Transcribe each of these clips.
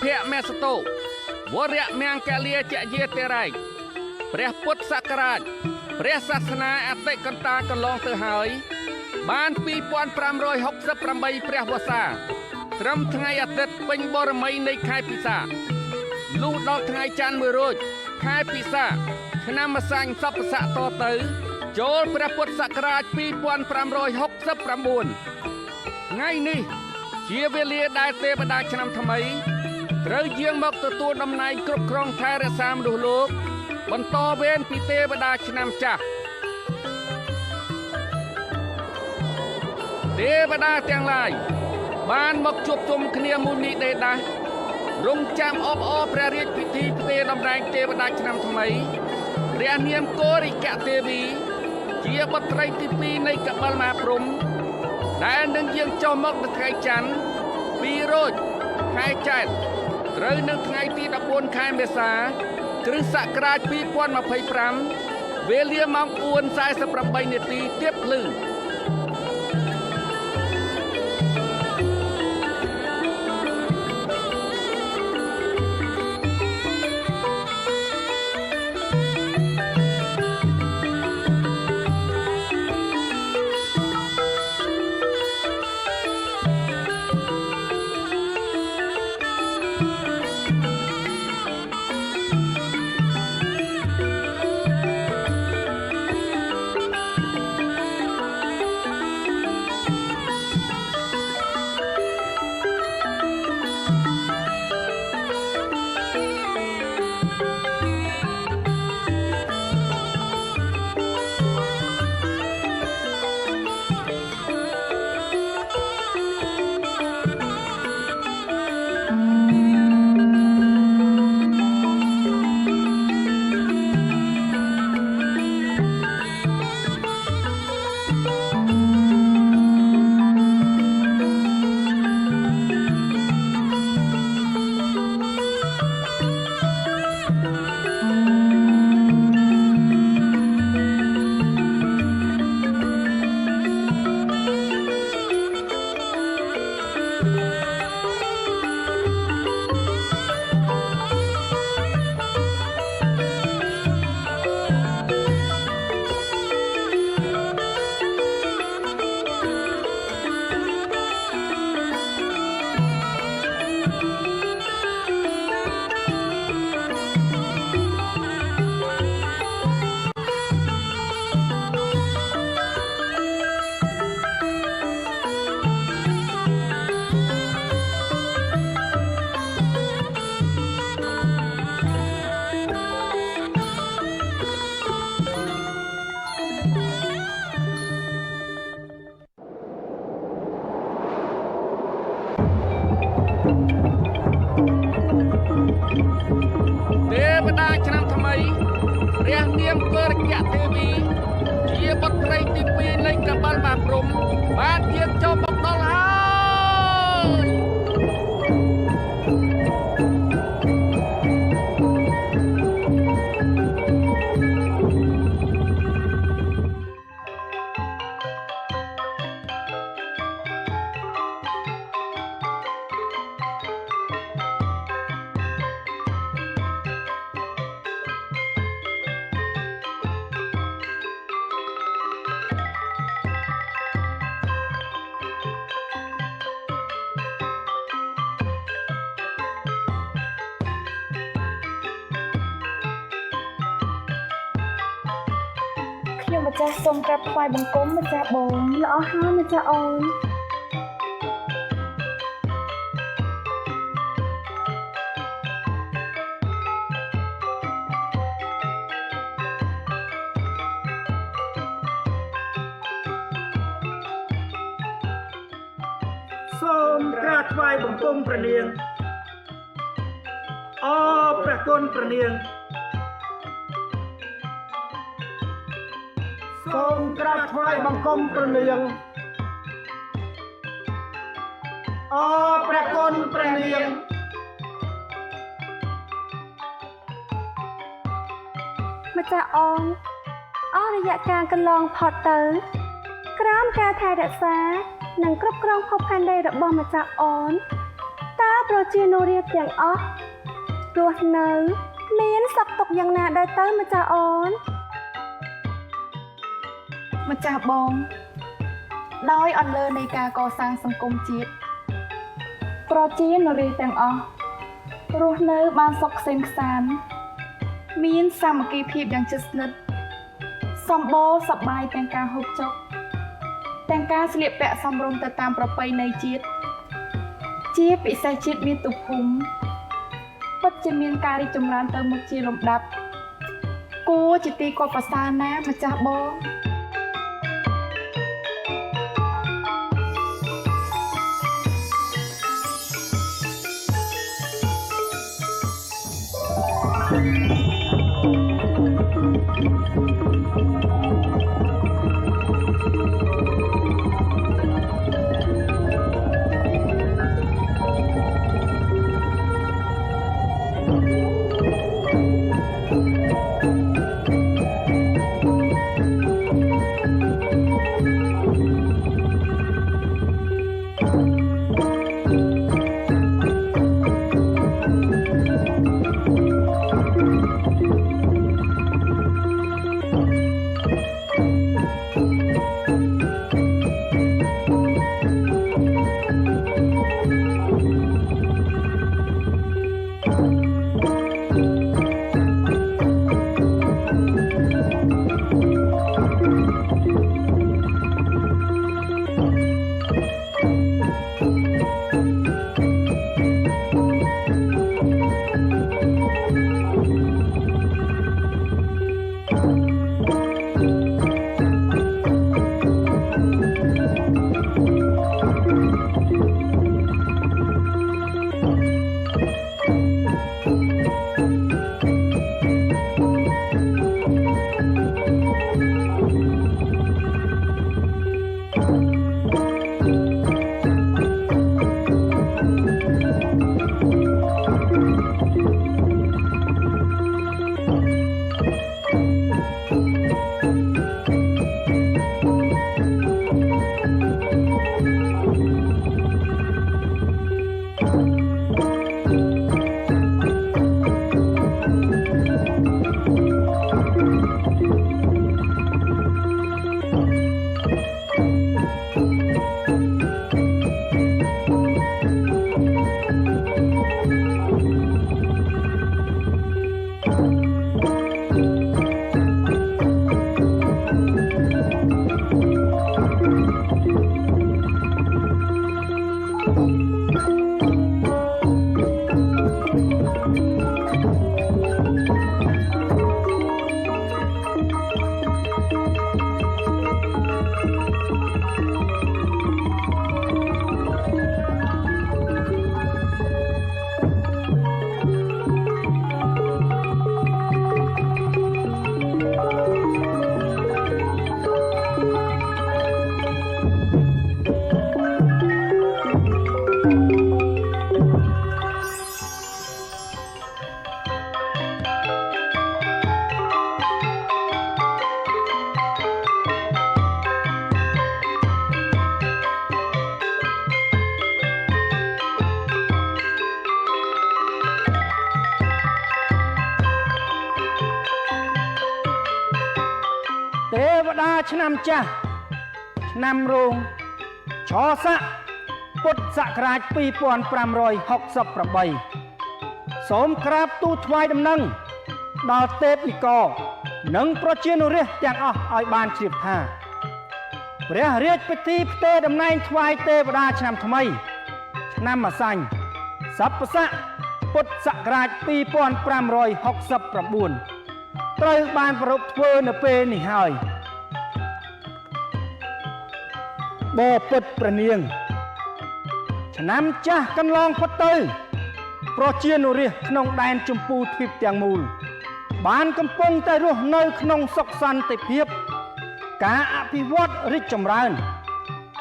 ភៈមេសតោវរៈមង្គលាចយេតេរៃព្រះពុទ្ធសករាជព្រះសាសនាអតិកន្តាកន្លងទៅហើយបាន2568ព្រះវស្សាត្រឹមថ្ងៃអាទិត្យពេញបរមីនៃខែពិសាលុះដល់ថ្ងៃច័ន្ទមួយរោចខែពិសាឆ្នាំម្សាញ់សព្វស័កតទៅចូលព្រះពុទ្ធសករាជ2569ថ្ងៃនេះជាវេលាដែលទេវតាឆ្នាំថ្មីត្រូវយាងមកទទួលតំណែងគ្រប់គ្រងថែរក្សាមនុស្សលោកបន្តវេនពីទេវតាឆ្នាំចាស់ទេវតាទាំងឡាយបានមកជួបជុំគ្នាមុនីដេដាសរងចាំអបអរព្រះរាជពិធីផ្ទេរតំណែងទេវតាឆ្នាំថ្មីព្រះនាមកោរិកទេវីជាបុត្រីទី2នៃកបិលមហាព្រហ្មដែលនឹងយាងចុះមកនៅថ្ងៃច័ន្ទ2រោចខែចែកត្រូវនៅថ្ងៃទី14ខែមេសាគ្រិស្តសករាជ2025វេលាម៉ោង 4:48 នាទីទៀបភ្លឺទេវតាឆ្នាំថ្មីព្រះនាមកោរិកទេវីជាបុត្រីទី2នៃកបិលមហាព្រហ្មបានយាងចូលមកដល់ហើយខ្ញុំម្ចាស់សូមក្រាបថ្វាយបង្គំម្ចាស់បងល្អហើយម្ចាស់អូនសូមក្រាបថ្វាយបង្គំព្រះនាងអរព្រះគុណព្រះនាងសូមក្រាបថ្វាយបង្គំព្រះនាងអរព្រះគុណព្រះនាង ម្ចាស់អូនអស់រយៈកាលកន្លងផុតទៅក្រោមការថែរក្សានិងគ្រប់គ្រងភពផែនដីរបស់ម្ចាស់អូន ตาโปรจีโนเรียอย่างอ๋อตัวเนื้อเมียนสักตกอย่างนาได้เต้มาจ่าอ่อนมาจ่าบองด้อยอ่อนเลยในการก่อสร้างสังคมจีบโปรจีโนเรียอย่างอ๋อรู้เนื้อบานซอกเซนซานมีนสามัคคีพีบอย่างจุดนึดสมโบสบายแต่งการหกจกแต่งการเสลียบแปะสมรมแต่ตามประเพณีจีบจีบปิเสจิตมีตุภูมิปัจจุบันการริจมรานเติมมุกจีลมดับกูจิตตีกว่าภาษานะมาจ่าบองเทวดาชนำจ้ะนำโรงชอสะพุทธศักราชปี2568สมครับตู้ทวายดำนังดอเทพนิกอนังประเชียนเรียอย่างอ้อยบานเฉียบท่าเรียเรียกไปที่เตดำนายทวายเทวดาชนำทำไมนำมาสั่งสัพพะพุทธศักราชปี2569ตรบานประพเวอเปนี่หายบ่ปิดประเนียงฉะนั้นจ้ากันลองพัดเตยโปรเชียนเรียขนมแดนจมพูทิพย์เตียงมูลบ้านกำปงแต่รุ่นในขนมศกสันติเพียบกาอภิวัตริจำราน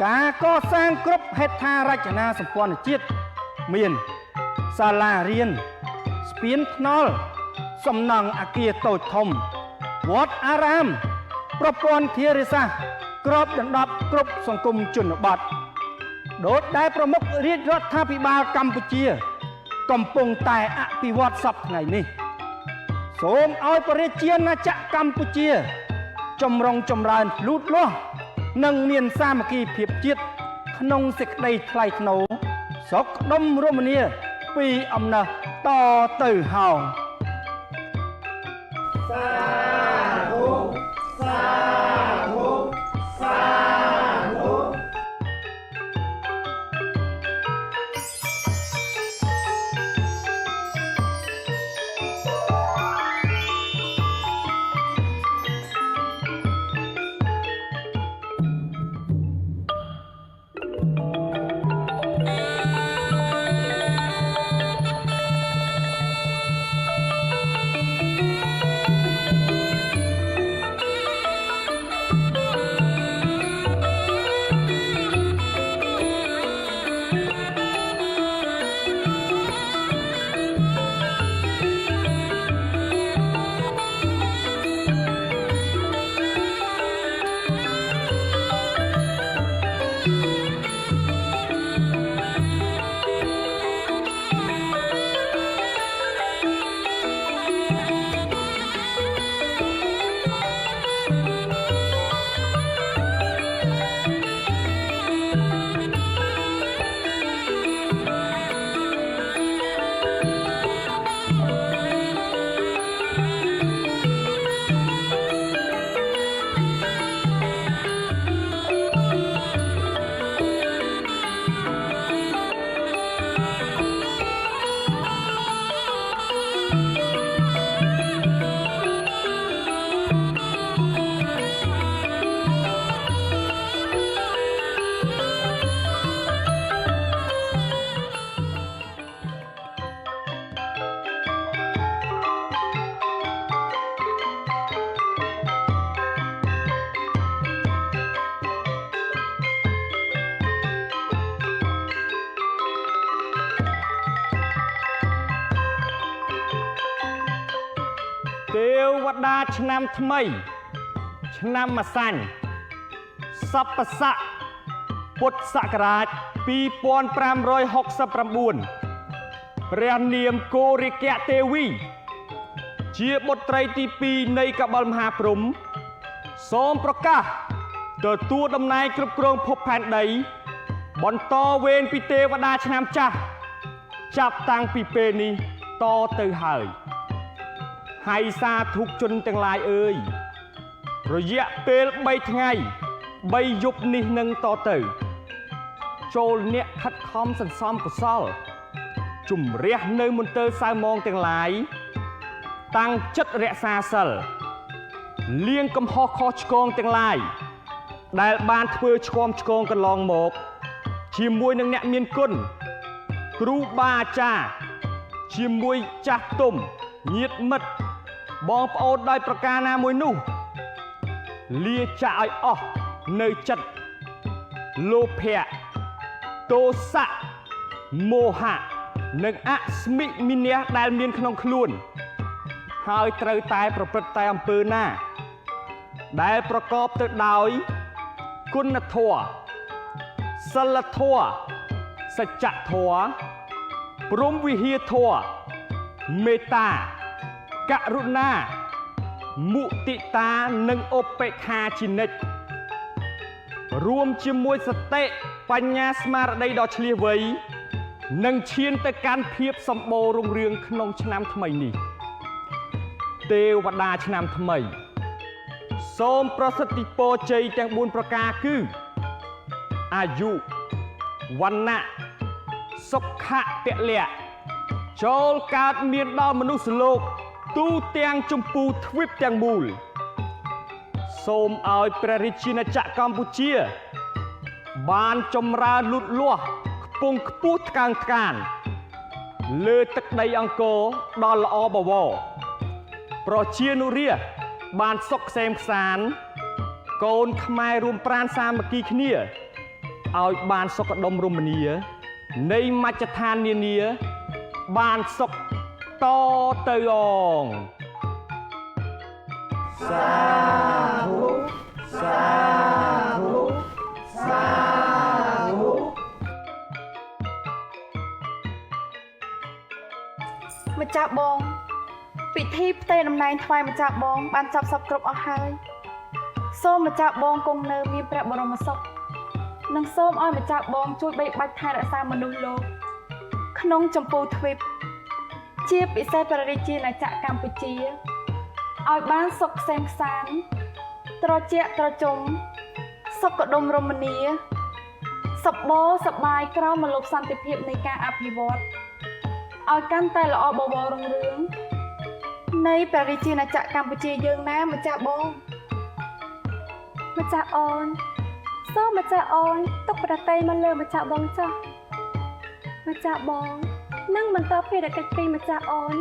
กาก็สร้างกรบเหตุทาราชนาสมพรจิตเมียนศาลาเรียนสเปียนนอลสำนักอาเกียโตทมวัดอารามประปอนเทียริสากรอบดังดับกรบสังคมจุนบัต ដូចដែលប្រមុខរាជរដ្ឋាភិបាលកម្ពុជាកំពុងតែអភិវឌ្ឍសពថ្ងៃនេះសូមឲ្យប្រជាណាចក្រកម្ពុជាចម្រុងចម្រើនលូតលាស់និងមានសាមគ្គីភាពជាតិក្នុងសេចក្តីថ្លៃថ្នូរសុខដុមរមនាពីអំណះតទៅហោងសាធុសាធុសាធុទេវតាឆ្នាំថ្មីឆ្នាំម្សាញ់សព្វស័កពុទ្ធសករាជ2569ព្រះនាមកោរិកៈទេវីជាបុត្រីទី2នៃកបិលមហាព្រហ្មសូមប្រកាសទទួលតំណែងគ្រប់គ្រងភពផែនដីបន្តវេនពីទេវតាឆ្នាំចាស់ចាប់តាំងពីពេលនេះតទៅហើយហើយសាធុជនទាំងឡាយអើយរយៈពេល3ថ្ងៃ3យប់នេះនឹងតទៅចូលអ្នកខិតខំសន្សំកុសលជំរះនៅមន្ទិលសៅម៉ងទាំងឡាយតាំងចិត្តរក្សាសិលលៀងកំហុសខុសឆ្គងទាំងឡាយដែលបានធ្វើឆ្គំឆ្គងកន្លងមកជាមួយនឹងអ្នកមានគុណគ្រូបាអាចារ្យជាមួយចាស់ទុំញាតិមិត្តបងប្អូនដោយប្រការណាមួយនោះលាចាកឲ្យអស់នៅចិត្តលោភៈទោសៈមោហៈនិងអស្មិមិនៈដែលមានក្នុងខ្លួនហើយត្រូវតែប្រព្រឹត្តតែអំពើណាដែលប្រកបទៅដោយគុណធម៌សិលធម៌សច្ចធម៌ព្រហ្មវិហារធម៌មេត្តាករុណាមុទិតានិងឧបេក្ខាជានិច្ចរួមជាមួយសតិបញ្ញាស្មារតីដ៏ឆ្លៀសវៃនិងឈានទៅកាន់ភាពសម្បូររុងរឿងក្នុងឆ្នាំថ្មីនេះទេវតាឆ្នាំថ្មីសូមប្រសិទ្ធិពរជ័យទាំង4ប្រការគឺអាយុវណ្ណៈសុខៈពលៈចូលកើតមានដល់មនុស្សលោកទូទាំងចម្ពូទ្វីបទាំងមូលសូមឲ្យព្រះរាជាណាចក្រកម្ពុជាបានចម្រើនលូតលាស់ខ្ពង់ខ្ពស់ថ្កើងថ្កានលើទឹកដីអង្គរដ៏ល្អបវរប្រជានុរាស្ត្របានសុខក្សេមក្សាន្តកូនខ្មែររួមប្រាណសាមគ្គីគ្នាឲ្យបានសុខដុមរមនានៃមជ្ឈដ្ឋាននានាបានសុខតទៅអងសាធុសាធុសាធុ ម្ចាស់បងពិធីផ្ទេរតំណែងថ្វាយម្ចាស់បងបានចាប់សពគ្រប់អស់ហើយសូមម្ចាស់បងគង់នៅមានព្រះបរមសុខនិងសូមឲ្យម្ចាស់បងជួយបីបាច់ថែរក្សាមនុស្សលោកក្នុងចម្ពោះទ្វីបជាពិសេសព្រះរាជាណាចក្រកម្ពុជាឲ្យបានសុខក្សេមក្សាន្តត្រជាក់ត្រជុំសុខដុមរមនាសប្បុរសប្បាយក្រោមម្លប់សន្តិភាពនៃការអភិវឌ្ឍឲ្យកាន់តែល្អបវររុងរឿងនៃព្រះរាជាណាចក្រកម្ពុជាយើងណាម្ចាស់បងម្ចាស់អូនសូមម្ចាស់អូនទុកប្រតិមកលើម្ចាស់បងចុះម្ចាស់បងនឹងបន្តភារកិច្ចពីម្ចាស់អូន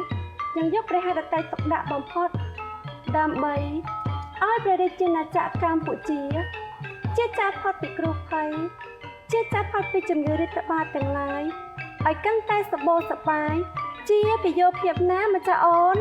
នឹងយកព្រះហឫទ័យទុកដាក់បំផុតដើម្បីឲ្យព្រះរាជាណាចក្រកម្ពុជាជាចាប់ផុតពីគ្រោះភ័យជាចាប់ផុតពីជំងឺរាតត្បាតទាំងឡាយឲ្យកាន់តែសម្បូរសប្បាយជាពយោភាពណាម្ចាស់អូន